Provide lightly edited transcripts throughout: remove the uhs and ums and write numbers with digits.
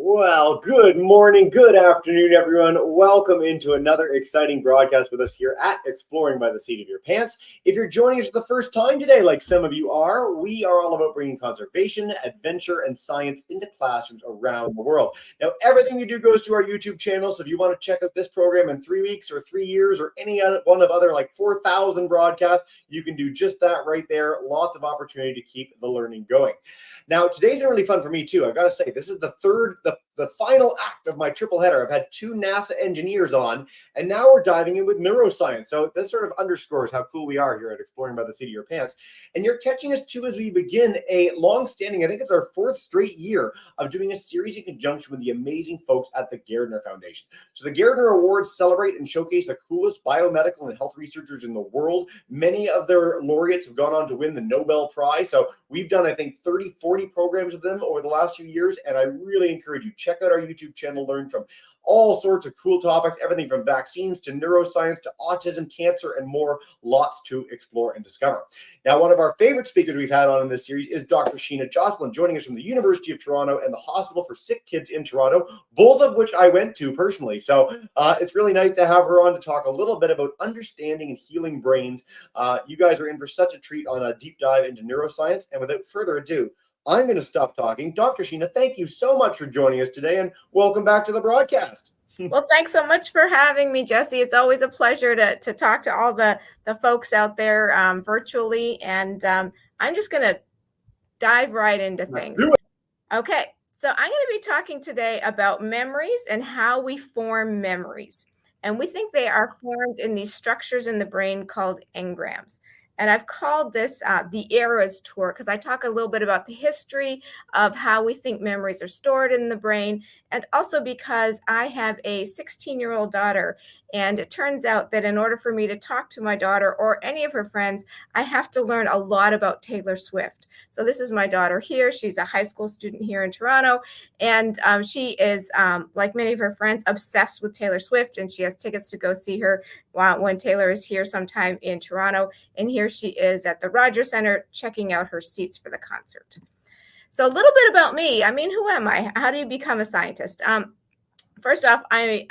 Well, good morning, good afternoon, everyone. Welcome into another exciting broadcast with us here at Exploring by the Seat of Your Pants. If you're joining us for the first time today, like some of you are, we are all about bringing conservation, adventure, and science into classrooms around the world. Now, everything you do goes to our YouTube channel, so if you want to check out this program in 3 weeks or 3 years or any other one of other like 4,000 broadcasts, you can do just that right there. Lots of opportunity to keep the learning going. Now, today's been really fun for me too. I've got to say, this is the final act of my triple header. I've had 2 NASA engineers on, and now we're diving in with neuroscience. So this sort of underscores how cool we are here at Exploring by the Seat of Your Pants. And you're catching us too as we begin a long-standing, I think it's our 4th straight year of doing a series in conjunction with the amazing folks at the Gairdner Foundation. So the Gairdner Awards celebrate and showcase the coolest biomedical and health researchers in the world. Many of their laureates have gone on to win the Nobel Prize. So we've done, I think, 30, 40 programs with them over the last few years, and I really encourage you, check out our YouTube channel, learn from all sorts of cool topics, everything from vaccines to neuroscience to autism, cancer, and more. Lots to explore and discover. Now, one of our favorite speakers we've had on in this series is Dr. Sheena Josselyn, joining us from the University of Toronto and the Hospital for SickKids in Toronto, both of which I went to personally. So it's really nice to have her on to talk a little bit about understanding and healing brains. You guys are in for such a treat on a deep dive into neuroscience. And without further ado, I'm going to stop talking. Dr. Sheena, thank you so much for joining us today, and welcome back to the broadcast. Well, thanks so much for having me, Jesse. It's always a pleasure to talk to all the folks out there virtually, and I'm just going to dive right into things. Okay, so I'm going to be talking today about memories and how we form memories. And we think they are formed in these structures in the brain called engrams. And I've called this the eras tour because I talk a little bit about the history of how we think memories are stored in the brain, and also because I have a 16-year-old daughter, and it turns out that in order for me to talk to my daughter or any of her friends, I have to learn a lot about Taylor Swift. So this is my daughter here. She's a high school student here in Toronto, and she is, like many of her friends, obsessed with Taylor Swift, and she has tickets to go see her when Taylor is here sometime in Toronto. And here she is at the Rogers Center checking out her seats for the concert. So a little bit about me. I mean, who am I? How do you become a scientist? First off, I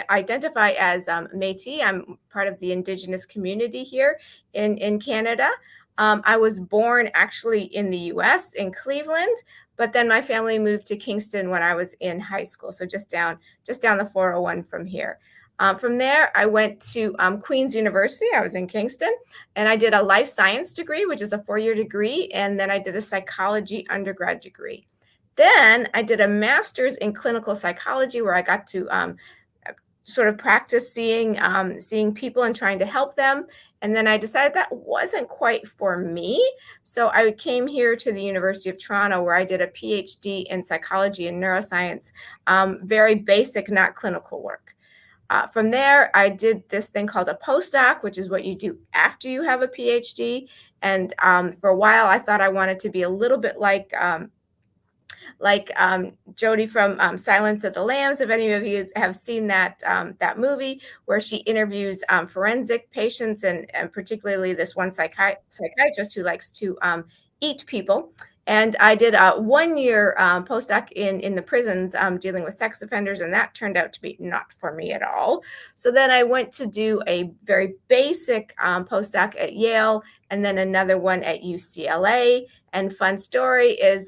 identify as Métis. I'm part of the Indigenous community here in Canada. I was born actually in the US, in Cleveland, but then my family moved to Kingston when I was in high school, so just down the 401 from here. From there, I went to Queen's University. I was in Kingston, and I did a life science degree, which is a 4-year degree, and then I did a psychology undergrad degree. Then I did a master's in clinical psychology, where I got to sort of practice seeing people and trying to help them. And then I decided that wasn't quite for me. So I came here to the University of Toronto, where I did a PhD in psychology and neuroscience, very basic, not clinical work. From there, I did this thing called a postdoc, which is what you do after you have a PhD. And for a while, I thought I wanted to be a little bit like Jodie from Silence of the Lambs. If any of you have seen that movie, where she interviews forensic patients, and particularly this one psychiatrist who likes to eat people. And I did a 1-year postdoc in the prisons dealing with sex offenders, and that turned out to be not for me at all. So then I went to do a very basic postdoc at Yale, and then another one at UCLA. And fun story is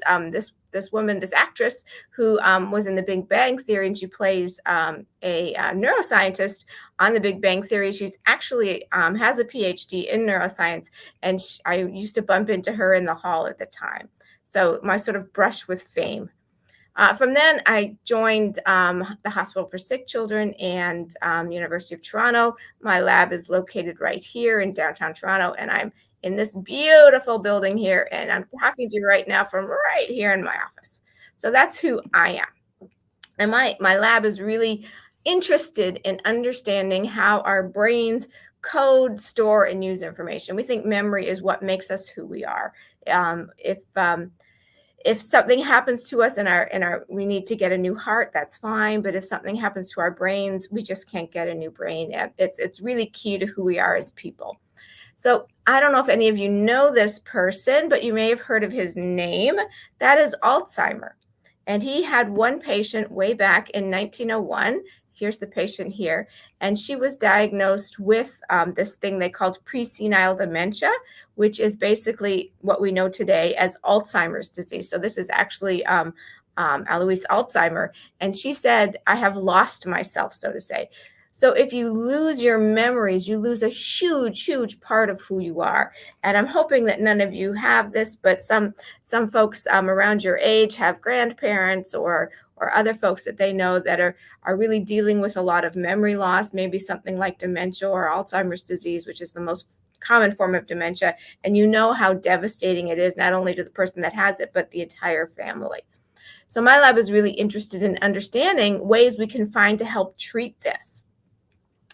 this woman, this actress who was in The Big Bang Theory, and she plays a neuroscientist on The Big Bang Theory. She's actually has a PhD in neuroscience, and I used to bump into her in the hall at the time. So my sort of brush with fame. From then, I joined the Hospital for Sick Children and University of Toronto. My lab is located right here in downtown Toronto, and I'm in this beautiful building here, and I'm talking to you right now from right here in my office. So that's who I am. And my lab is really interested in understanding how our brains code, store, and use information. We think memory is what makes us who we are. If something happens to us and we need to get a new heart, that's fine. But if something happens to our brains, we just can't get a new brain. It's really key to who we are as people. So I don't know if any of you know this person, but you may have heard of his name. That is Alzheimer. And he had one patient way back in 1901. Here's the patient here. And she was diagnosed with this thing they called presenile dementia, which is basically what we know today as Alzheimer's disease. So this is actually Alois Alzheimer. And she said, I have lost myself, so to say. So if you lose your memories, you lose a huge, huge part of who you are. And I'm hoping that none of you have this, but some folks around your age have grandparents or other folks that they know that are really dealing with a lot of memory loss, maybe something like dementia or Alzheimer's disease, which is the most common form of dementia. And you know how devastating it is, not only to the person that has it, but the entire family. So my lab is really interested in understanding ways we can find to help treat this.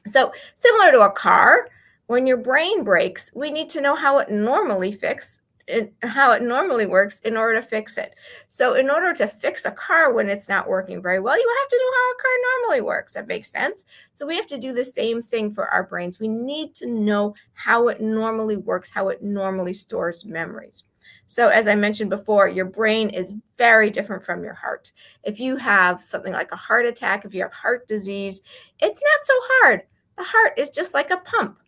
So similar to a car, when your brain breaks, we need to know how it normally works in order to fix it. So in order to fix a car when it's not working very well, you have to know how a car normally works. That makes sense. So we have to do the same thing for our brains. We need to know how it normally works, how it normally stores memories. So as I mentioned before, your brain is very different from your heart. If you have something like a heart attack, if you have heart disease, it's not so hard. The heart is just like a pump.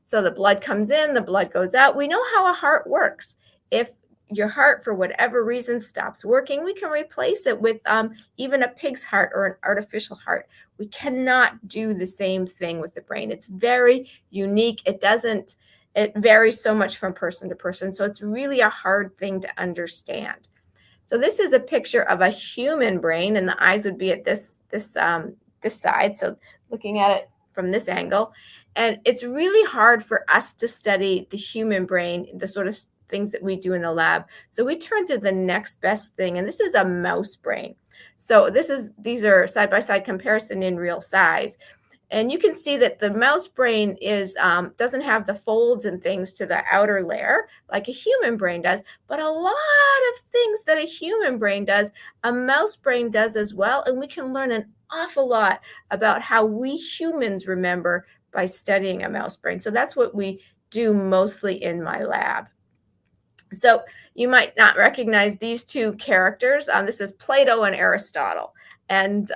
So the blood comes in, the blood goes out. We know how a heart works. If your heart, for whatever reason, stops working, we can replace it with even a pig's heart or an artificial heart. We cannot do the same thing with the brain. It's very unique. It varies so much from person to person. So it's really a hard thing to understand. So this is a picture of a human brain, and the eyes would be at this side. So looking at it from this angle. And it's really hard for us to study the human brain, the sort of things that we do in the lab. So we turn to the next best thing, and this is a mouse brain. So these are side-by-side comparison in real size. And you can see that the mouse brain doesn't have the folds and things to the outer layer like a human brain does, but a lot of things that a human brain does, a mouse brain does as well. And we can learn an awful lot about how we humans remember by studying a mouse brain. So that's what we do mostly in my lab. So you might not recognize these two characters. This is Plato and Aristotle. And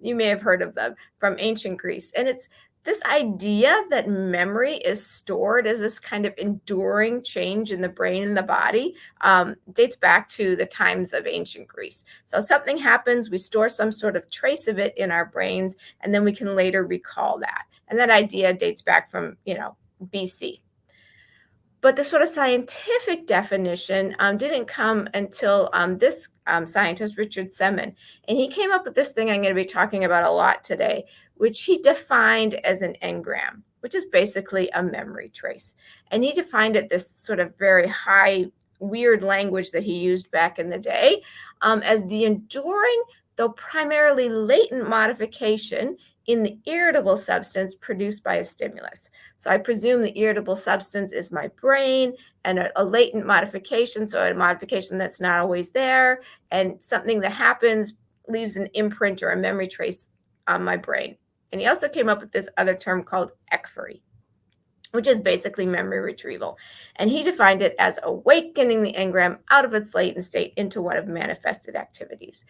you may have heard of them from ancient Greece. And it's this idea that memory is stored as this kind of enduring change in the brain and the body dates back to the times of ancient Greece. So something happens, we store some sort of trace of it in our brains, and then we can later recall that. And that idea dates back from, BC. But the sort of scientific definition didn't come until this scientist, Richard Semon. And he came up with this thing I'm going to be talking about a lot today, which he defined as an engram, which is basically a memory trace. And he defined it this sort of very high, weird language that he used back in the day as the enduring, though primarily latent modification in the irritable substance produced by a stimulus. So I presume the irritable substance is my brain, and a latent modification, so a modification that's not always there, and something that happens leaves an imprint or a memory trace on my brain. And he also came up with this other term called ekphory, which is basically memory retrieval. And he defined it as awakening the engram out of its latent state into one of manifested activities.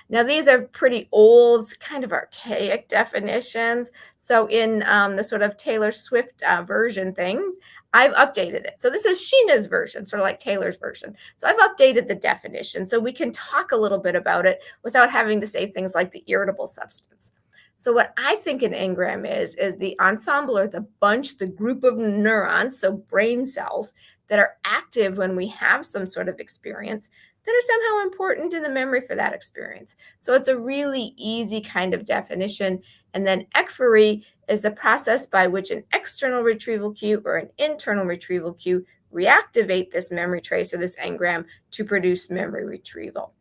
Now, these are pretty old, kind of archaic definitions. So in the sort of Taylor Swift version things, I've updated it. So this is Sheena's version, sort of like Taylor's version. So I've updated the definition so we can talk a little bit about it without having to say things like the irritable substance. So what I think an engram is the ensemble or the bunch, the group of neurons, so brain cells, that are active when we have some sort of experience that are somehow important in the memory for that experience. So it's a really easy kind of definition. And then ekphory is a process by which an external retrieval cue or an internal retrieval cue reactivate this memory trace or this engram to produce memory retrieval.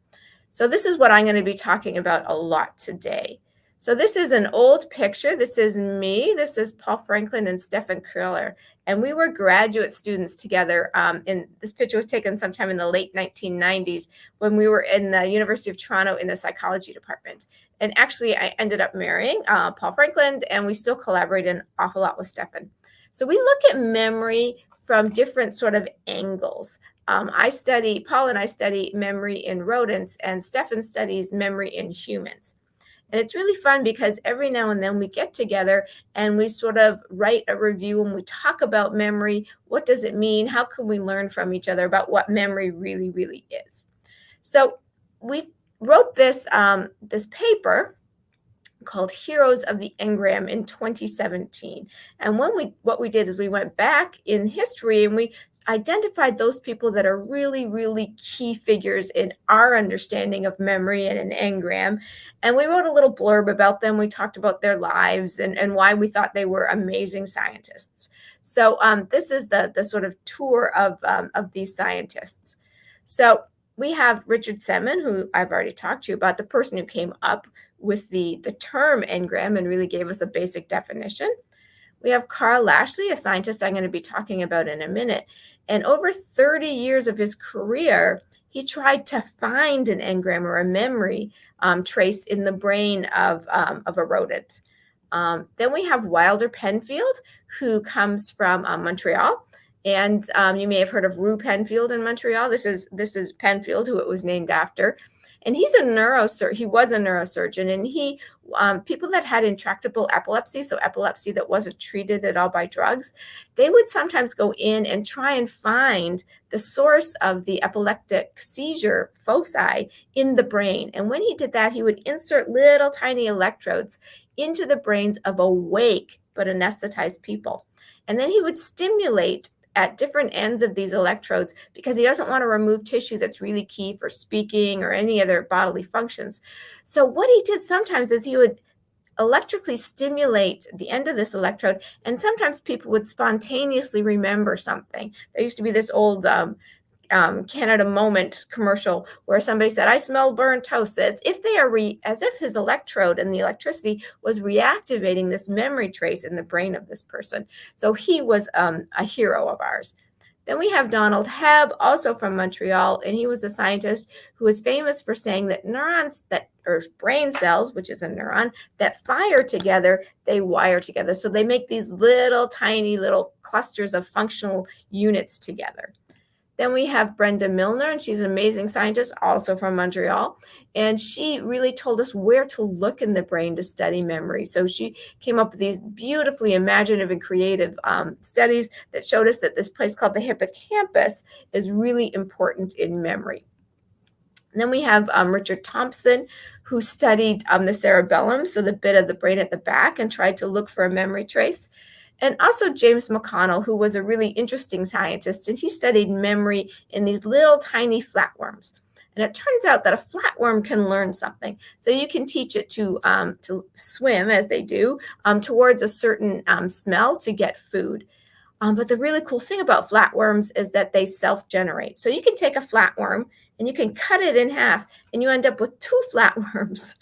So this is what I'm going to be talking about a lot today. So this is an old picture. This is me. This is Paul Franklin and Stefan Köhler. And we were graduate students together. And this picture was taken sometime in the late 1990s when we were in the University of Toronto in the psychology department. And actually, I ended up marrying Paul Franklin, and we still collaborate an awful lot with Stefan. So we look at memory from different sort of angles. Paul and I study memory in rodents, and Stefan studies memory in humans. And it's really fun because every now and then we get together and we sort of write a review and we talk about memory. What does it mean? How can we learn from each other about what memory really, really is? So we wrote this paper called Heroes of the Engram in 2017. And what we did is we went back in history and we identified those people that are really, really key figures in our understanding of memory and an engram. And we wrote a little blurb about them. We talked about their lives and why we thought they were amazing scientists. So this is the sort of tour of these scientists. So we have Richard Semon, who I've already talked to you about, the person who came up with the term engram and really gave us a basic definition. We have Carl Lashley, a scientist I'm going to be talking about in a minute. And over 30 years of his career, he tried to find an engram or a memory trace in the brain of a rodent. Then we have Wilder Penfield, who comes from Montreal. And you may have heard of Rue Penfield in Montreal. This is Penfield, who it was named after. And he's a neurosurgeon. He was a neurosurgeon, and he people that had intractable epilepsy, so epilepsy that wasn't treated at all by drugs, they would sometimes go in and try and find the source of the epileptic seizure foci in the brain. And when he did that, he would insert little tiny electrodes into the brains of awake but anesthetized people. And then he would stimulate at different ends of these electrodes because he doesn't want to remove tissue that's really key for speaking or any other bodily functions. So what he did sometimes is he would electrically stimulate the end of this electrode, and sometimes people would spontaneously remember something. There used to be this old Canada Moment commercial where somebody said, "I smell burnt toast," as if his electrode and the electricity was reactivating this memory trace in the brain of this person. So he was a hero of ours. Then we have Donald Hebb, also from Montreal, and he was a scientist who was famous for saying that brain cells, which is a neuron, that fire together, they wire together. So they make these little tiny little clusters of functional units together. Then we have Brenda Milner, and she's an amazing scientist, also from Montreal. And she really told us where to look in the brain to study memory. So she came up with these beautifully imaginative and creative studies that showed us that this place called the hippocampus is really important in memory. And then we have Richard Thompson, who studied the cerebellum, so the bit of the brain at the back, and tried to look for a memory trace. And also James McConnell, who was a really interesting scientist, and he studied memory in these little tiny flatworms. And it turns out that a flatworm can learn something. So you can teach it to swim, as they do, towards a certain smell to get food. But the really cool thing about flatworms is that they self-generate. So you can take a flatworm and you can cut it in half, and you end up with two flatworms.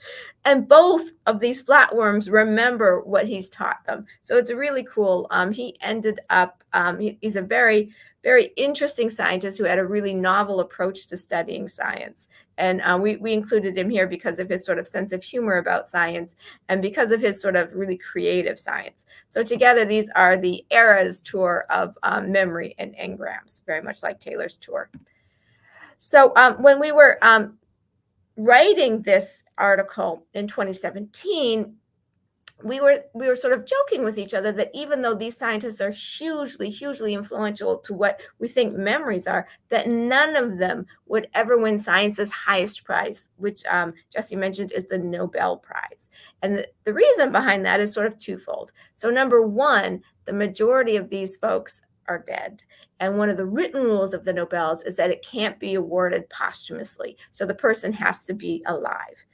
And both of these flatworms remember what he's taught them. So it's really cool. He ended up, he's a very, very interesting scientist who had a really novel approach to studying science. And we included him here because of his sort of sense of humor about science and because of his sort of really creative science. So together, these are the ERA's tour of memory and engrams, very much like Taylor's tour. So when we were writing this article in 2017, we were sort of joking with each other that even though these scientists are hugely influential to what we think memories are, that none of them would ever win science's highest prize, which Jesse mentioned is the Nobel Prize. And the reason behind that is sort of twofold. So number one, the majority of these folks are dead. And one of the written rules of the Nobels is that it can't be awarded posthumously. So the person has to be alive.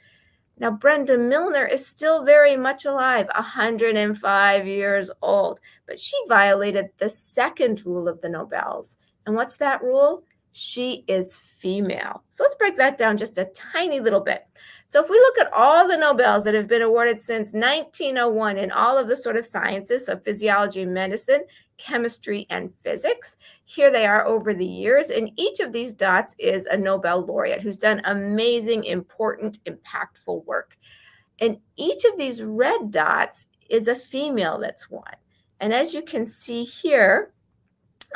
Now, Brenda Milner is still very much alive, 105 years old, but she violated the second rule of the Nobels. And what's that rule? She is female. So let's break that down just a tiny little bit. So if we look at all the Nobels that have been awarded since 1901 in all of the sort of sciences of physiology and medicine, chemistry, and physics, here they are over the years. And each of these dots is a Nobel laureate who's done amazing, important, impactful work. And each of these red dots is a female that's won. And as you can see here,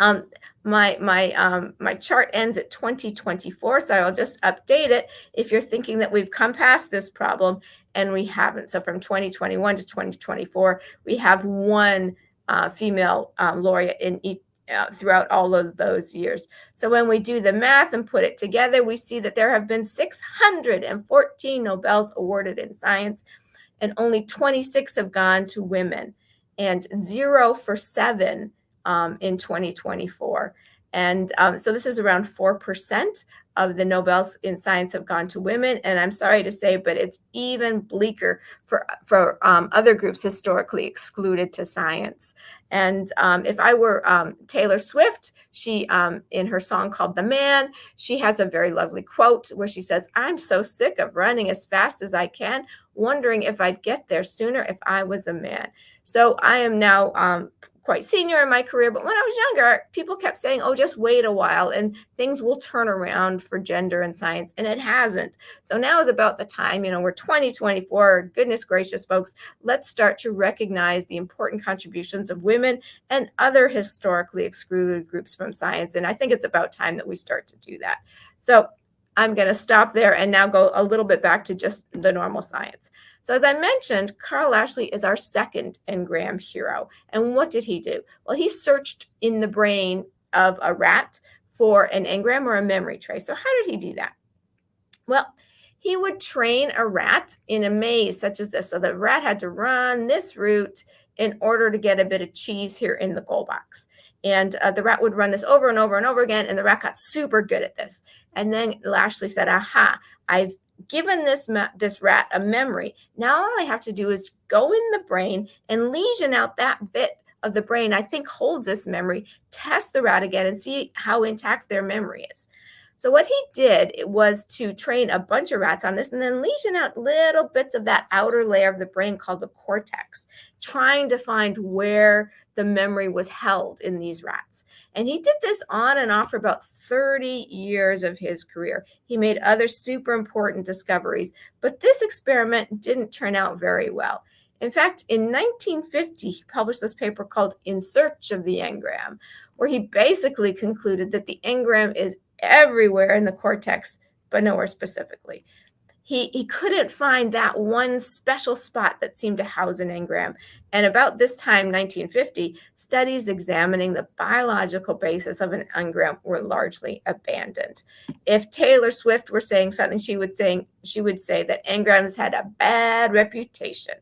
My chart ends at 2024, so I'll just update it if you're thinking that we've come past this problem, and we haven't. So from 2021 to 2024, we have one female laureate in each throughout all of those years. So when we do the math and put it together, we see that there have been 614 Nobels awarded in science, and only 26 have gone to women, and 0 for 7 in 2024. And so this is around 4% of the Nobels in science have gone to women. And I'm sorry to say, but it's even bleaker for other groups historically excluded to science. And if I were Taylor Swift, she, in her song called The Man, she has a very lovely quote where she says, "I'm so sick of running as fast as I can, wondering if I'd get there sooner if I was a man." So I am now quite senior in my career, but when I was younger, people kept saying, "Oh, just wait a while and things will turn around for gender and science," and it hasn't. So now is about the time, we're 2024, goodness gracious, folks, let's start to recognize the important contributions of women and other historically excluded groups from science. And I think it's about time that we start to do that. So I'm going to stop there and now go a little bit back to just the normal science. So as I mentioned, Carl Lashley is our second engram hero. And what did he do? Well, he searched in the brain of a rat for an engram or a memory trace. So how did he do that? Well, he would train a rat in a maze such as this. So the rat had to run this route in order to get a bit of cheese here in the goal box. And the rat would run this over and over and over again, and the rat got super good at this. And then Lashley said, "Aha, I've given this rat a memory. Now all I have to do is go in the brain and lesion out that bit of the brain I think holds this memory, test the rat again, and see how intact their memory is." So what he did was to train a bunch of rats on this and then lesion out little bits of that outer layer of the brain called the cortex, trying to find where the memory was held in these rats. And he did this on and off for about 30 years of his career. He made other super important discoveries, but this experiment didn't turn out very well. In fact, in 1950, he published this paper called In Search of the Engram, where he basically concluded that the engram is everywhere in the cortex, but nowhere specifically. He couldn't find that one special spot that seemed to house an engram. And about this time, 1950, studies examining the biological basis of an engram were largely abandoned. If Taylor Swift were saying something, she would say that engrams had a bad reputation.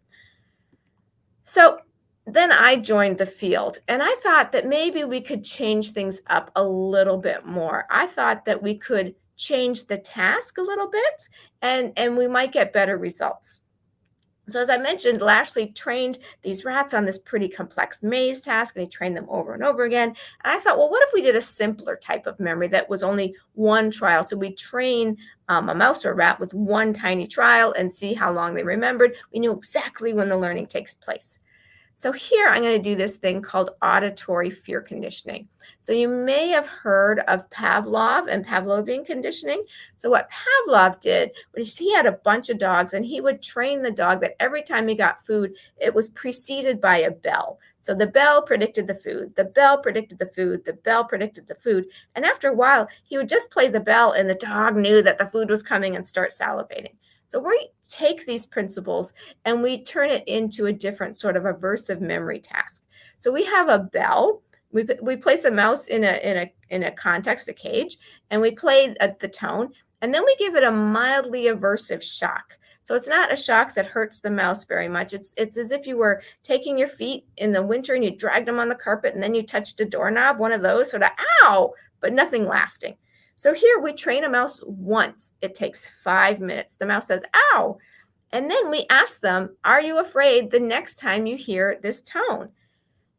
So then I joined the field, and I thought that maybe we could change things up a little bit more. I thought that we could change the task a little bit, and we might get better results. So as I mentioned, Lashley trained these rats on this pretty complex maze task, and he trained them over and over again. And I thought, well, what if we did a simpler type of memory that was only one trial? So we train a mouse or a rat with one tiny trial and see how long they remembered. We knew exactly when the learning takes place. So here I'm going to do this thing called auditory fear conditioning. So you may have heard of Pavlov and Pavlovian conditioning. So what Pavlov did was he had a bunch of dogs, and he would train the dog that every time he got food, it was preceded by a bell. So the bell predicted the food, the bell predicted the food, the bell predicted the food. And after a while, he would just play the bell, and the dog knew that the food was coming and start salivating. So we take these principles and we turn it into a different sort of aversive memory task. So we have a bell. We place a mouse in a context, a cage, and we play the tone, and then we give it a mildly aversive shock. So it's not a shock that hurts the mouse very much. It's as if you were taking your feet in the winter and you dragged them on the carpet, and then you touched a doorknob, one of those, sort of ow, but nothing lasting. So here we train a mouse once. It takes 5 minutes. The mouse says, ow. And then we ask them, are you afraid the next time you hear this tone?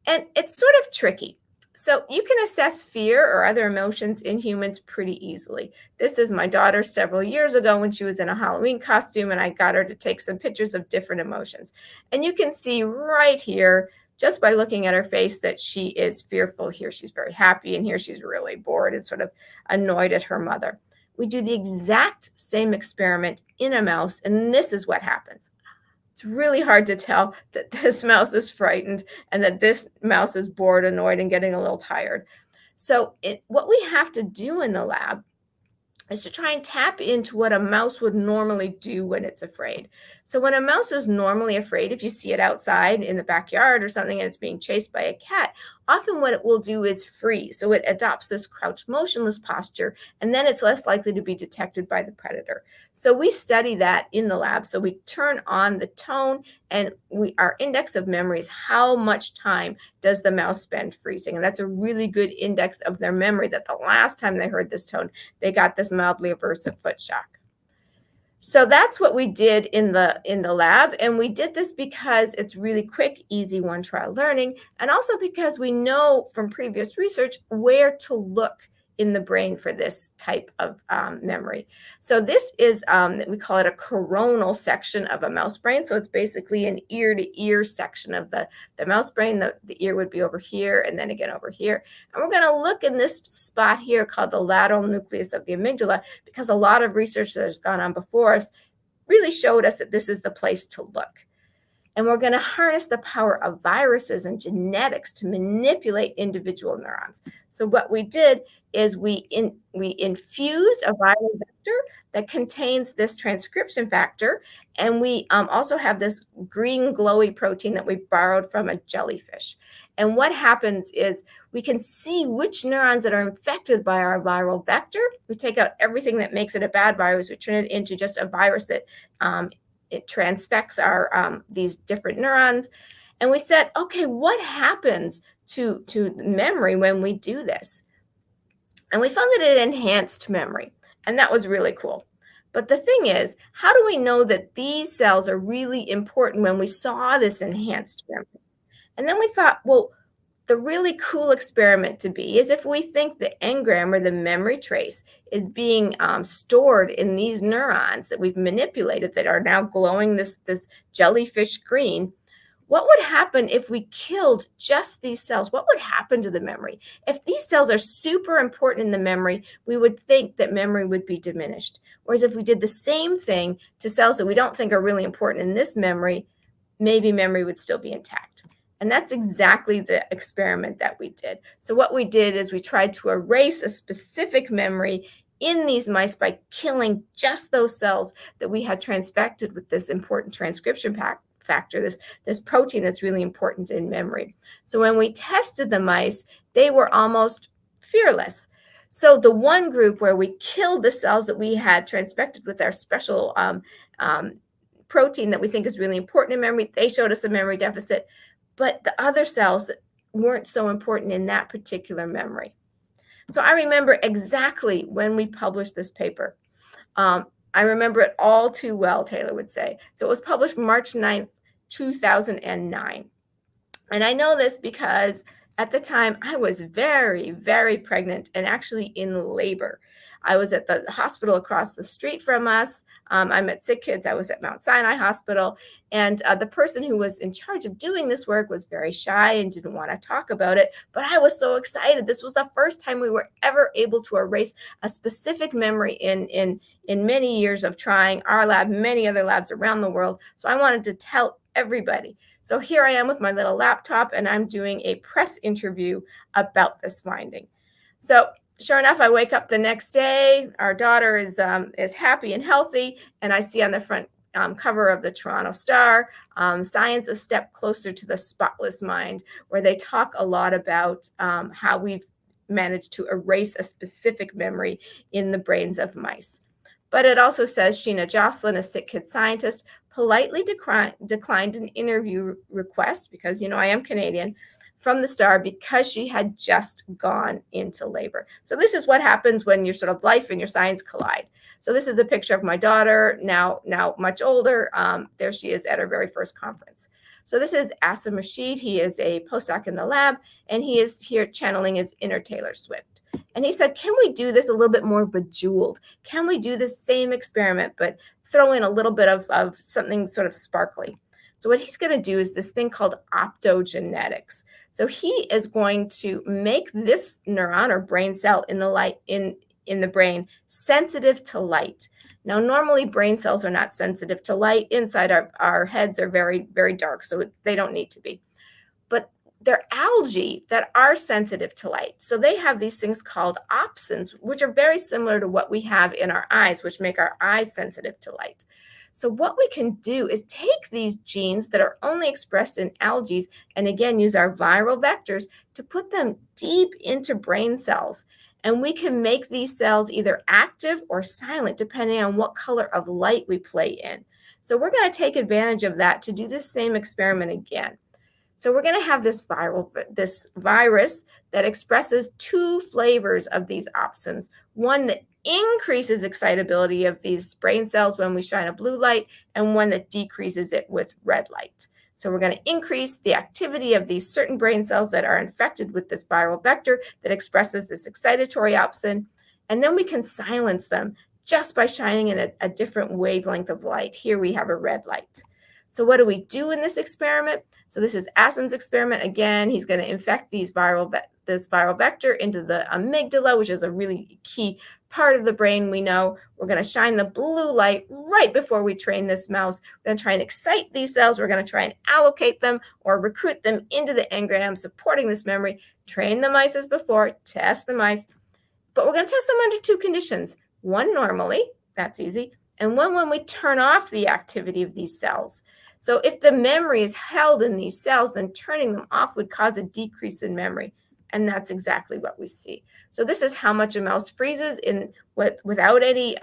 And it's sort of tricky. So you can assess fear or other emotions in humans pretty easily. This is my daughter several years ago when she was in a Halloween costume, and I got her to take some pictures of different emotions. And you can see right here, just by looking at her face, that she is fearful. Here she's very happy, and here she's really bored and sort of annoyed at her mother. We do the exact same experiment in a mouse, and this is what happens. It's really hard to tell that this mouse is frightened and that this mouse is bored, annoyed, and getting a little tired. So what we have to do in the lab is to try and tap into what a mouse would normally do when it's afraid. So when a mouse is normally afraid, if you see it outside in the backyard or something and it's being chased by a cat, often what it will do is freeze. So it adopts this crouched motionless posture, and then it's less likely to be detected by the predator. So we study that in the lab. So we turn on the tone, and our index of memory is how much time does the mouse spend freezing. And that's a really good index of their memory, that the last time they heard this tone, they got this mildly aversive foot shock. So that's what we did in the lab, and we did this because it's really quick, easy one-trial learning, and also because we know from previous research where to look in the brain for this type of memory. So this is, we call it a coronal section of a mouse brain. So it's basically an ear-to-ear section of the mouse brain. The ear would be over here and then again over here. And we're going to look in this spot here called the lateral nucleus of the amygdala, because a lot of research that has gone on before us really showed us that this is the place to look. And we're going to harness the power of viruses and genetics to manipulate individual neurons. So what we did is we infused a viral vector that contains this transcription factor, and we also have this green glowy protein that we borrowed from a jellyfish. And what happens is we can see which neurons that are infected by our viral vector. We take out everything that makes it a bad virus. We turn it into just a virus that it transfects our these different neurons. And we said, okay, what happens to memory when we do this? And we found that it enhanced memory, and that was really cool. But the thing is, how do we know that these cells are really important when we saw this enhanced memory? And then we thought, well, the really cool experiment to be is if we think the engram, or the memory trace, is being stored in these neurons that we've manipulated that are now glowing this jellyfish green. What would happen if we killed just these cells? What would happen to the memory? If these cells are super important in the memory, we would think that memory would be diminished. Whereas if we did the same thing to cells that we don't think are really important in this memory, maybe memory would still be intact. And that's exactly the experiment that we did. So what we did is we tried to erase a specific memory in these mice by killing just those cells that we had transfected with this important transcription factor, this protein that's really important in memory. So when we tested the mice, they were almost fearless. So the one group where we killed the cells that we had transfected with our special protein that we think is really important in memory, they showed us a memory deficit. But the other cells that weren't so important in that particular memory. So I remember exactly when we published this paper. I remember it all too well, Taylor would say. So it was published March 9th, 2009. And I know this because at the time I was very, very pregnant and actually in labor. I was at the hospital across the street from us. I'm at SickKids. I was at Mount Sinai Hospital. And the person who was in charge of doing this work was very shy and didn't want to talk about it. But I was so excited. This was the first time we were ever able to erase a specific memory in many years of trying our lab, many other labs around the world. So I wanted to tell everybody. So here I am with my little laptop, and I'm doing a press interview about this finding. So sure enough, I wake up the next day. Our daughter is happy and healthy, and I see on the front cover of the Toronto Star, Science a Step Closer to the Spotless Mind, where they talk a lot about how we've managed to erase a specific memory in the brains of mice. But it also says Sheena Josselyn, a SickKids scientist, politely declined an interview request, because, I am Canadian, from the Star because she had just gone into labor. So this is what happens when your sort of life and your science collide. So this is a picture of my daughter, now much older. There she is at her very first conference. So this is Asim Rashid. He is a postdoc in the lab, and he is here channeling his inner Taylor Swift. And he said, can we do this a little bit more bejeweled? Can we do the same experiment, but throw in a little bit of something sort of sparkly? So what he's going to do is this thing called optogenetics. So he is going to make this neuron or brain cell in the brain sensitive to light. Now, normally brain cells are not sensitive to light. Inside our heads are very, very dark, so they don't need to be. But they're algae that are sensitive to light. So they have these things called opsins, which are very similar to what we have in our eyes, which make our eyes sensitive to light. So what we can do is take these genes that are only expressed in algae and again use our viral vectors to put them deep into brain cells. And we can make these cells either active or silent depending on what color of light we play in. So we're going to take advantage of that to do this same experiment again. So we're going to have this virus that expresses two flavors of these opsins, one that increases excitability of these brain cells when we shine a blue light, and one that decreases it with red light. So we're going to increase the activity of these certain brain cells that are infected with this viral vector that expresses this excitatory opsin, and then we can silence them just by shining in a different wavelength of light. Here we have a red light. So what do we do in this experiment? So this is Asim's experiment. Again, he's going to infect this viral vector into the amygdala, which is a really key part of the brain. We know we're going to shine the blue light right before we train this mouse. We're going to try and excite these cells. We're going to try and allocate them or recruit them into the engram, supporting this memory. Train the mice as before, test the mice. But we're going to test them under two conditions. One normally, that's easy, and one when we turn off the activity of these cells. So if the memory is held in these cells, then turning them off would cause a decrease in memory. And that's exactly what we see. So this is how much a mouse freezes without any,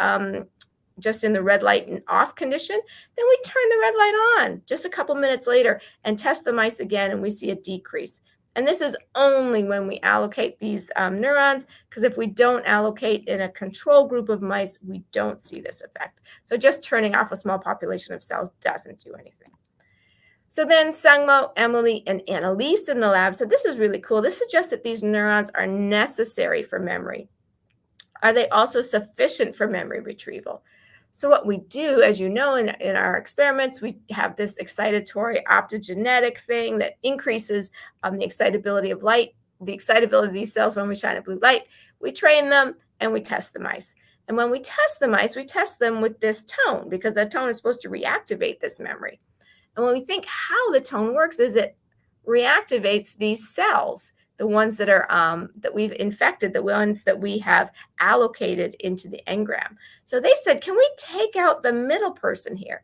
just in the red light and off condition. Then we turn the red light on just a couple minutes later and test the mice again, and we see a decrease. And this is only when we allocate these neurons, because if we don't allocate in a control group of mice, we don't see this effect. So just turning off a small population of cells doesn't do anything. So then Sangmo, Emily, and Annalise in the lab said, this is really cool. This suggests that these neurons are necessary for memory. Are they also sufficient for memory retrieval? So what we do, as you know, in our experiments, we have this excitatory optogenetic thing that increases the excitability of light, the excitability of these cells when we shine a blue light. We train them and we test the mice. And when we test the mice, we test them with this tone because that tone is supposed to reactivate this memory. And when we think how the tone works is it reactivates these cells, the ones that are that we've infected, the ones that we have allocated into the engram. So they said, can we take out the middle person here?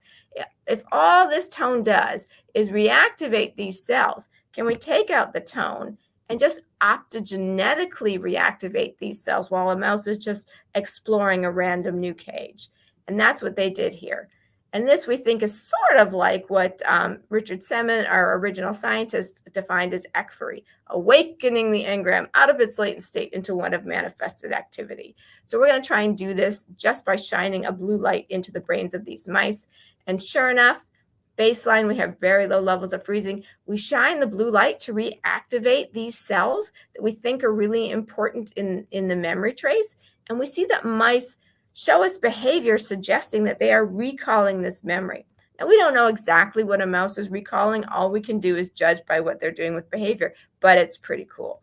If all this tone does is reactivate these cells, can we take out the tone and just optogenetically reactivate these cells while a mouse is just exploring a random new cage? And that's what they did here. And this we think is sort of like what Richard Semon, our original scientist, defined as ekphory, awakening the engram out of its latent state into one of manifested activity. So we're going to try and do this just by shining a blue light into the brains of these mice. And sure enough, baseline, we have very low levels of freezing. We shine the blue light to reactivate these cells that we think are really important in the memory trace. And we see that mice show us behavior suggesting that they are recalling this memory. Now, we don't know exactly what a mouse is recalling. All we can do is judge by what they're doing with behavior, but it's pretty cool.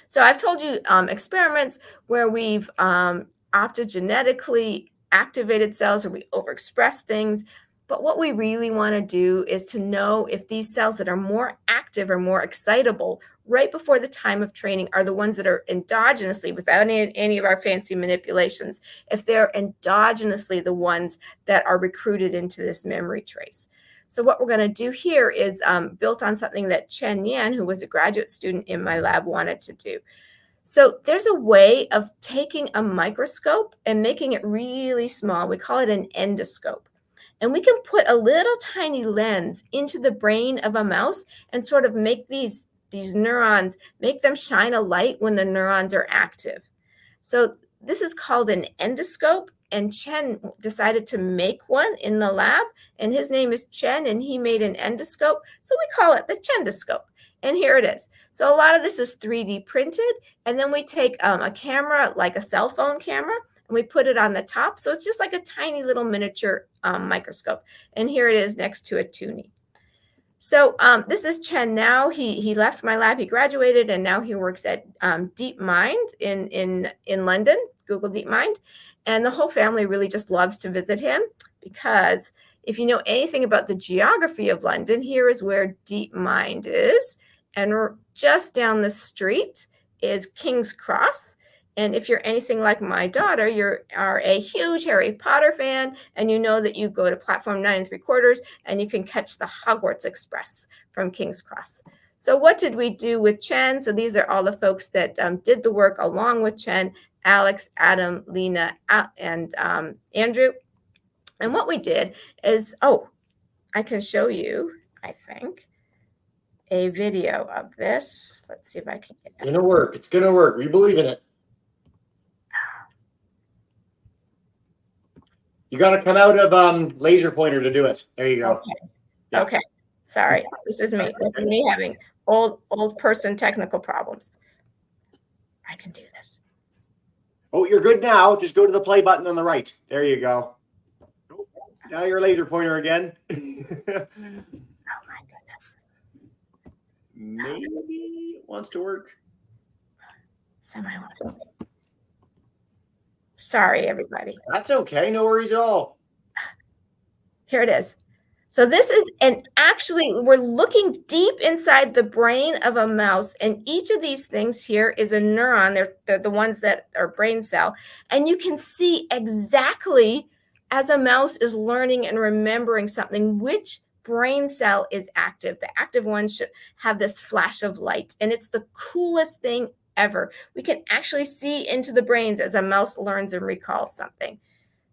So I've told you experiments where we've optogenetically activated cells or we overexpress things. But what we really want to do is to know if these cells that are more active or more excitable right before the time of training are the ones that are endogenously, without any of our fancy manipulations, if they're endogenously the ones that are recruited into this memory trace. So what we're going to do here is built on something that Chen Yan, who was a graduate student in my lab, wanted to do. So there's a way of taking a microscope and making it really small. We call it an endoscope. And we can put a little tiny lens into the brain of a mouse and sort of make these neurons, make them shine a light when the neurons are active. So this is called an endoscope, and Chen decided to make one in the lab, and his name is Chen, and he made an endoscope, so we call it the Chendoscope. And here it is. So a lot of this is 3D printed, and then we take a camera, like a cell phone camera, and we put it on the top. So it's just like a tiny little miniature microscope. And here it is next to a Toonie. So this is Chen now. He left my lab, he graduated, and now he works at DeepMind in London, Google DeepMind. And the whole family really just loves to visit him because if you know anything about the geography of London, here is where DeepMind is. And just down the street is King's Cross. And if you're anything like my daughter, you are a huge Harry Potter fan, and you know that you go to platform 9 3/4 and you can catch the Hogwarts Express from King's Cross. So what did we do with Chen? So these are all the folks that did the work along with Chen: Alex, Adam, Lena, and Andrew. And what we did is, I can show you, I think, a video of this. Let's see if I can get it. It's gonna work. It's gonna work. We believe in it. You got to come out of laser pointer to do it. There you go. Okay. Yeah. Okay. Sorry. This is me. This is me having old person technical problems. I can do this. Oh, you're good now. Just go to the play button on the right. There you go. Now you're laser pointer again. Oh my goodness. Maybe it wants to work. Semi-wants. Sorry, everybody. That's okay. No worries at all. Here it is. So this is, and actually we're looking deep inside the brain of a mouse, and each of these things here is a neuron. They're the ones that are brain cell. And you can see exactly, as a mouse is learning and remembering something, which brain cell is active. The active one should have this flash of light, and it's the coolest thing ever. We can actually see into the brains as a mouse learns and recalls something.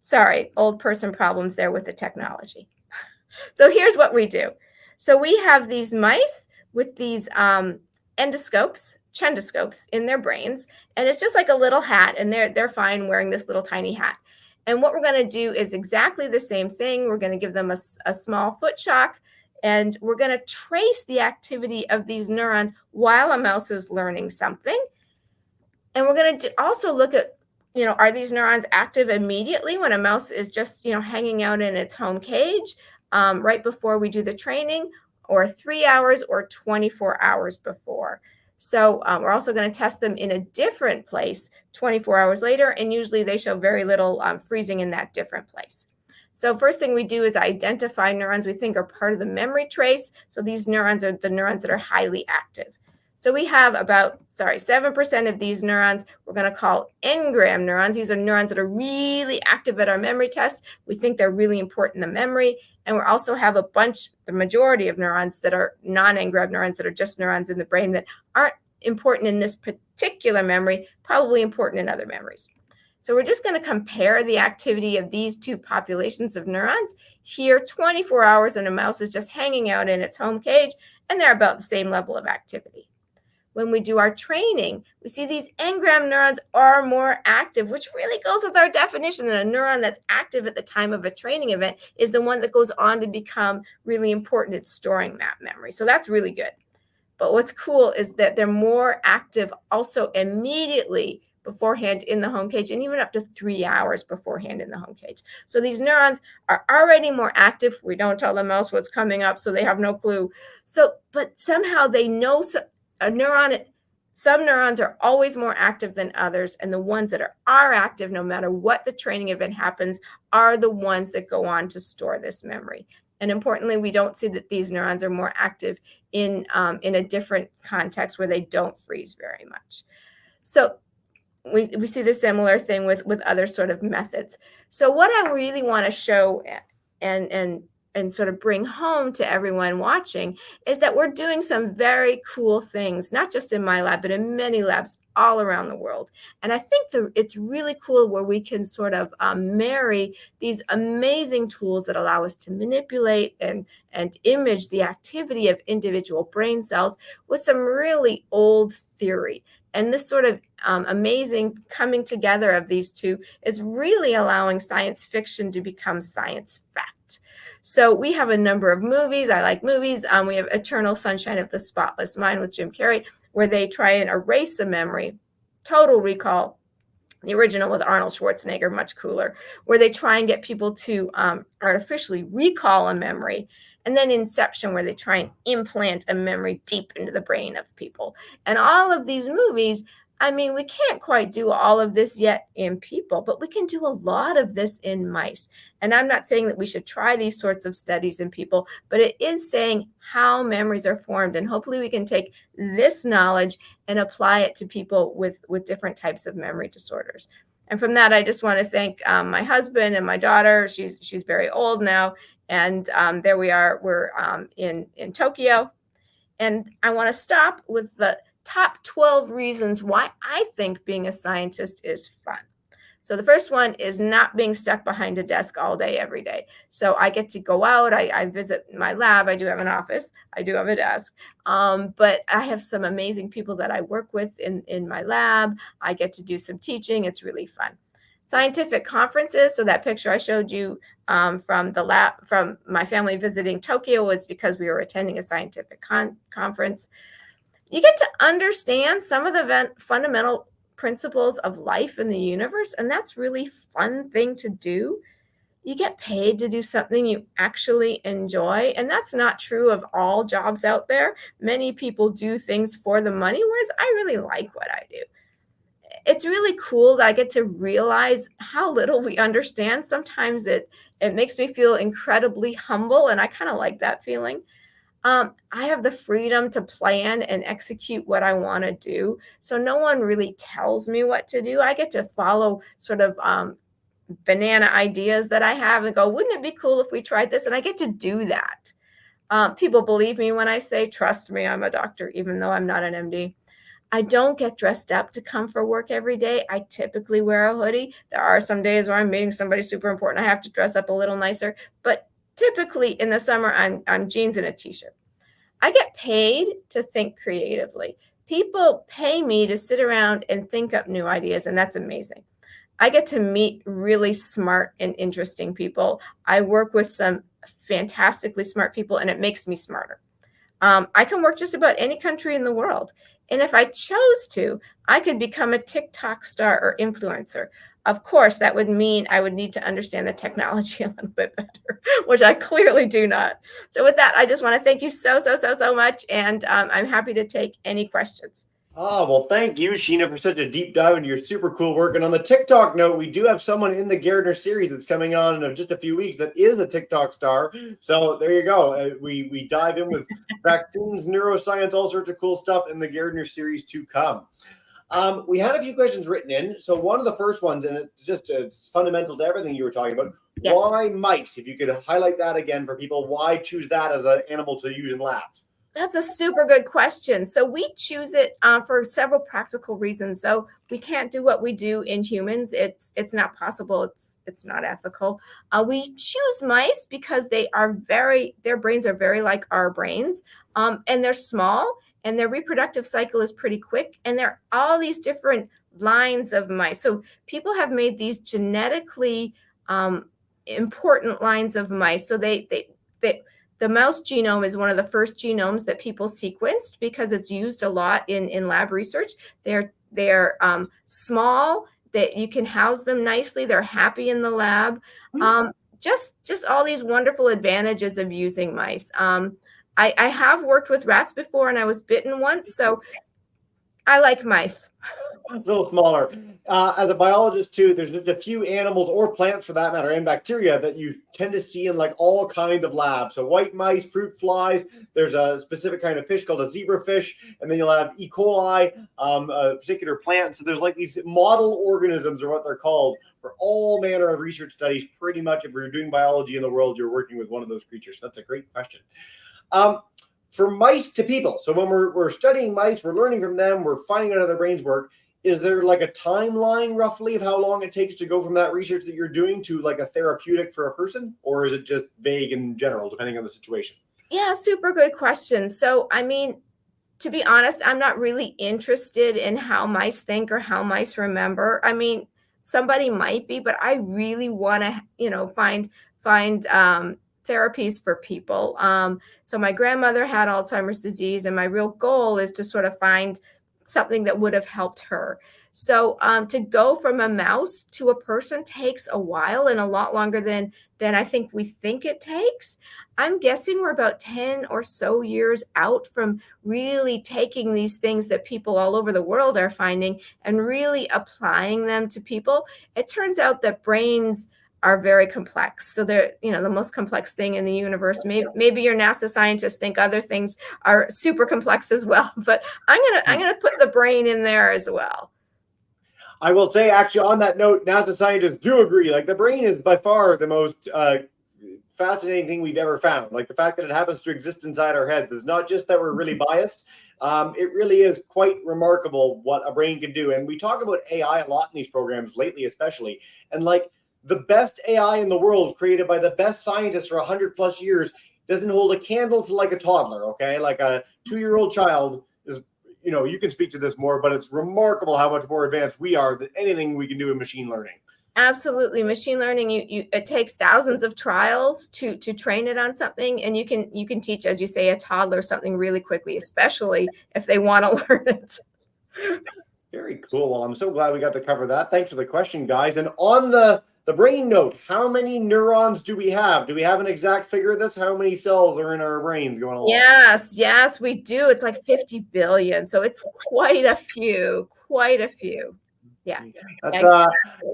Sorry, old person problems there with the technology. So here's what we do. So we have these mice with these endoscopes, chendoscopes in their brains, and it's just like a little hat, and they're fine wearing this little tiny hat. And what we're going to do is exactly the same thing. We're going to give them a small foot shock, and we're going to trace the activity of these neurons while a mouse is learning something. And we're going to also look at, are these neurons active immediately when a mouse is just, hanging out in its home cage right before we do the training, or 3 hours or 24 hours before. So we're also going to test them in a different place 24 hours later, and usually they show very little freezing in that different place. So first thing we do is identify neurons we think are part of the memory trace. So these neurons are the neurons that are highly active. So we have about, 7% of these neurons we're going to call engram neurons. These are neurons that are really active at our memory test. We think they're really important in the memory. And we also have the majority of neurons that are non-engram neurons, that are just neurons in the brain that aren't important in this particular memory, probably important in other memories. So we're just going to compare the activity of these two populations of neurons. Here, 24 hours, and a mouse is just hanging out in its home cage, and they're about the same level of activity. When we do our training, we see these engram neurons are more active, which really goes with our definition that a neuron that's active at the time of a training event is the one that goes on to become really important at storing that memory. So that's really good. But what's cool is that they're more active also immediately beforehand in the home cage, and even up to 3 hours beforehand in the home cage. So these neurons are already more active. We don't tell the mouse what's coming up, so they have no clue. But somehow they know some neurons are always more active than others, and the ones that are active, no matter what the training event happens, are the ones that go on to store this memory. And importantly, we don't see that these neurons are more active in a different context where they don't freeze very much. So we see the similar thing with other sort of methods. So what I really want to show and sort of bring home to everyone watching is that we're doing some very cool things, not just in my lab, but in many labs all around the world. And I think it's really cool where we can sort of marry these amazing tools that allow us to manipulate and image the activity of individual brain cells with some really old theory. And this sort of amazing coming together of these two is really allowing science fiction to become science fact. So we have a number of movies. I like movies. We have Eternal Sunshine of the Spotless Mind with Jim Carrey, where they try and erase the memory. Total Recall, the original with Arnold Schwarzenegger, much cooler, where they try and get people to artificially recall a memory. And then Inception, where they try and implant a memory deep into the brain of people. And all of these movies I mean, we can't quite do all of this yet in people, but we can do a lot of this in mice. And I'm not saying that we should try these sorts of studies in people, but it is saying how memories are formed. And hopefully we can take this knowledge and apply it to people with different types of memory disorders. And from that, I just want to thank my husband and my daughter. She's very old now. And there we are. We're in Tokyo. And I want to stop with the top 12 reasons why I think being a scientist is fun. So the first one is not being stuck behind a desk all day, every day. So I get to go out. I visit my lab. I do have an office. I do have a desk. But I have some amazing people that I work with in my lab. I get to do some teaching. It's really fun. Scientific conferences. So that picture I showed you from the lab, from my family visiting Tokyo, was because we were attending a scientific conference. You get to understand some of the fundamental principles of life in the universe, and that's really fun thing to do. You get paid to do something you actually enjoy, and that's not true of all jobs out there. Many people do things for the money, whereas I really like what I do. It's really cool that I get to realize how little we understand. Sometimes it makes me feel incredibly humble, and I kind of like that feeling. I have the freedom to plan and execute what I want to do. So no one really tells me what to do. I get to follow sort of banana ideas that I have and go, wouldn't it be cool if we tried this? And I get to do that. People believe me when I say, trust me, I'm a doctor, even though I'm not an MD. I don't get dressed up to come for work every day. I typically wear a hoodie. There are some days where I'm meeting somebody super important. I have to dress up a little nicer, but typically in the summer, I'm jeans and a t-shirt. I get paid to think creatively. People pay me to sit around and think up new ideas, and that's amazing. I get to meet really smart and interesting people. I work with some fantastically smart people, and it makes me smarter. I can work just about any country in the world. And if I chose to, I could become a TikTok star or influencer. Of course, that would mean I would need to understand the technology a little bit better, which I clearly do not. So with that, I just want to thank you so much. And I'm happy to take any questions. Well, thank you, Sheena, for such a deep dive into your super cool work. And on the TikTok note, we do have someone in the Gairdner series that's coming on in just a few weeks that is a TikTok star. So there you go. We dive in with vaccines, neuroscience, all sorts of cool stuff in the Gairdner series to come. We had a few questions written in. So one of the first ones, and it's fundamental to everything you were talking about. Yes. Why mice? If you could highlight that again for people, why choose that as an animal to use in labs? That's a super good question. So we choose it for several practical reasons. So we can't do what we do in humans. It's not possible. It's not ethical. We choose mice because their brains are very like our brains, and they're small, and their reproductive cycle is pretty quick, and there are all these different lines of mice. So people have made these genetically important lines of mice. So the mouse genome is one of the first genomes that people sequenced because it's used a lot in lab research. They're small, that you can house them nicely. They're happy in the lab. Just all these wonderful advantages of using mice. I have worked with rats before, and I was bitten once, so I like mice. A little smaller. As a biologist too, there's just a few animals or plants for that matter and bacteria that you tend to see in like all kinds of labs. So white mice, fruit flies, there's a specific kind of fish called a zebrafish, and then you'll have E. coli, a particular plant. So there's like these model organisms are what they're called for all manner of research studies. Pretty much if you're doing biology in the world, you're working with one of those creatures. So that's a great question. For mice to people. So when we're studying mice, we're learning from them, we're finding out how their brains work. Is there like a timeline roughly of how long it takes to go from that research that you're doing to like a therapeutic for a person? Or is it just vague in general, depending on the situation? Yeah, super good question. So, I mean, to be honest, I'm not really interested in how mice think or how mice remember. I mean, somebody might be, but I really want to, find therapies for people. So my grandmother had Alzheimer's disease, and my real goal is to sort of find something that would have helped her. So to go from a mouse to a person takes a while, and a lot longer than I think we think it takes. I'm guessing we're about 10 or so years out from really taking these things that people all over the world are finding and really applying them to people. It turns out that brains are very complex. So they're, the most complex thing in the universe. Maybe your NASA scientists think other things are super complex as well, but I'm gonna put the brain in there as well. I will say, actually, on that note, NASA scientists do agree. Like, the brain is by far the most fascinating thing we've ever found. Like, the fact that it happens to exist inside our heads is not just that we're really biased. It really is quite remarkable what a brain can do. And we talk about AI a lot in these programs lately, especially. And like, the best AI in the world, created by the best scientists for 100+ years, doesn't hold a candle to like a toddler. Okay, like a 2-year-old child is. You can speak to this more, but it's remarkable how much more advanced we are than anything we can do in machine learning. Absolutely. Machine learning, it takes thousands of trials to train it on something, and you can teach, as you say, a toddler something really quickly, especially if they want to learn it. Very cool. Well, I'm so glad we got to cover that. Thanks for the question, guys. And on the brain note, how many neurons do we have? Do we have an exact figure of this? How many cells are in our brains going along? Yes, we do. It's like 50 billion. So it's quite a few. Yeah. That's a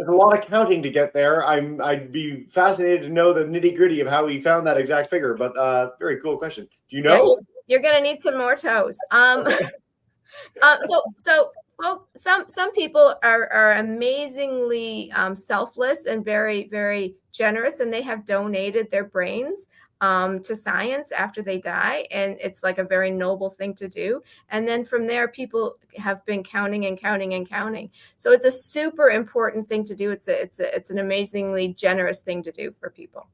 lot of counting to get there. I'd be fascinated to know the nitty-gritty of how we found that exact figure, but very cool question. Do you know? Yeah, you're going to need some more toes. Well, some people are amazingly selfless and very, very generous, and they have donated their brains to science after they die, and it's like a very noble thing to do. And then from there, people have been counting and counting and counting. So it's a super important thing to do. It's an amazingly generous thing to do for people.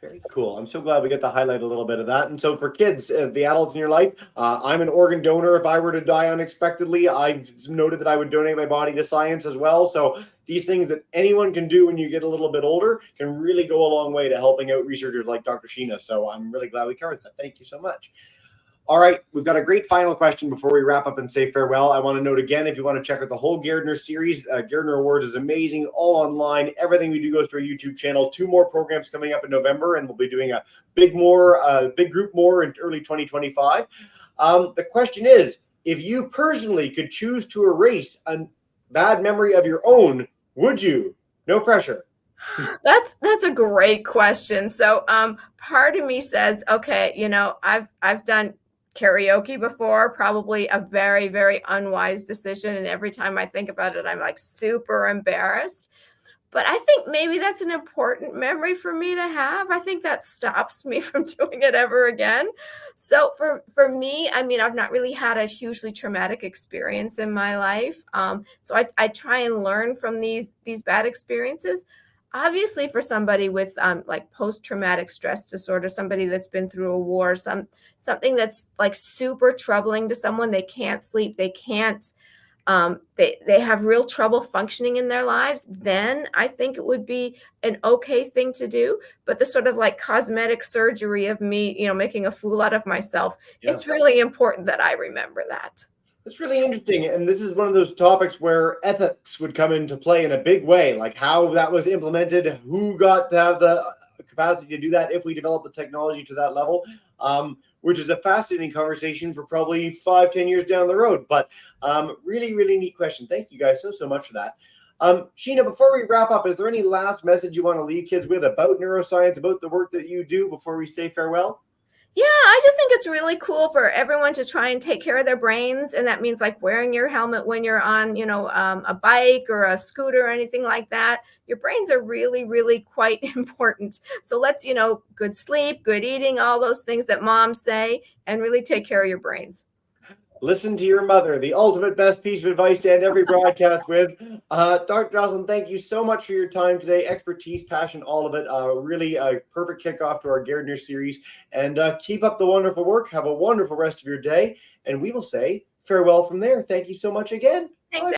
Very cool. I'm so glad we get to highlight a little bit of that. And so for kids, the adults in your life, I'm an organ donor. If I were to die unexpectedly, I've noted that I would donate my body to science as well. So these things that anyone can do when you get a little bit older can really go a long way to helping out researchers like Dr. Sheena. So I'm really glad we covered that. Thank you so much. All right, we've got a great final question before we wrap up and say farewell. I want to note again, if you want to check out the whole Gairdner series, Gairdner Awards is amazing, all online. Everything we do goes to our YouTube channel. 2 more programs coming up in November, and we'll be doing a big group more in early 2025. The question is, if you personally could choose to erase a bad memory of your own, would you? No pressure. That's a great question. So part of me says, okay, I've done karaoke before, probably a very, very unwise decision. And every time I think about it, I'm like super embarrassed. But I think maybe that's an important memory for me to have. I think that stops me from doing it ever again. So for me, I mean, I've not really had a hugely traumatic experience in my life. So I try and learn from these bad experiences. Obviously, for somebody with like post-traumatic stress disorder, somebody that's been through a war, something that's like super troubling to someone, they can't sleep, they can't, they have real trouble functioning in their lives, then I think it would be an okay thing to do. But the sort of like cosmetic surgery of me, making a fool out of myself, It's really important that I remember that. That's really interesting. And this is one of those topics where ethics would come into play in a big way, like how that was implemented, who got to have the capacity to do that if we develop the technology to that level, which is a fascinating conversation for probably 5-10 years down the road. But really, really neat question. Thank you guys so much for that. Sheena, before we wrap up, is there any last message you want to leave kids with about neuroscience, about the work that you do before we say farewell? Yeah, I just think it's really cool for everyone to try and take care of their brains. And that means like wearing your helmet when you're on, a bike or a scooter or anything like that. Your brains are really, really quite important. So let's, good sleep, good eating, all those things that moms say, and really take care of your brains. Listen to your mother, the ultimate best piece of advice to end every broadcast with. Dr. Josselyn, thank you so much for your time today. Expertise, passion, all of it. Really a perfect kickoff to our Gairdner series. And keep up the wonderful work. Have a wonderful rest of your day. And we will say farewell from there. Thank you so much again. Thanks.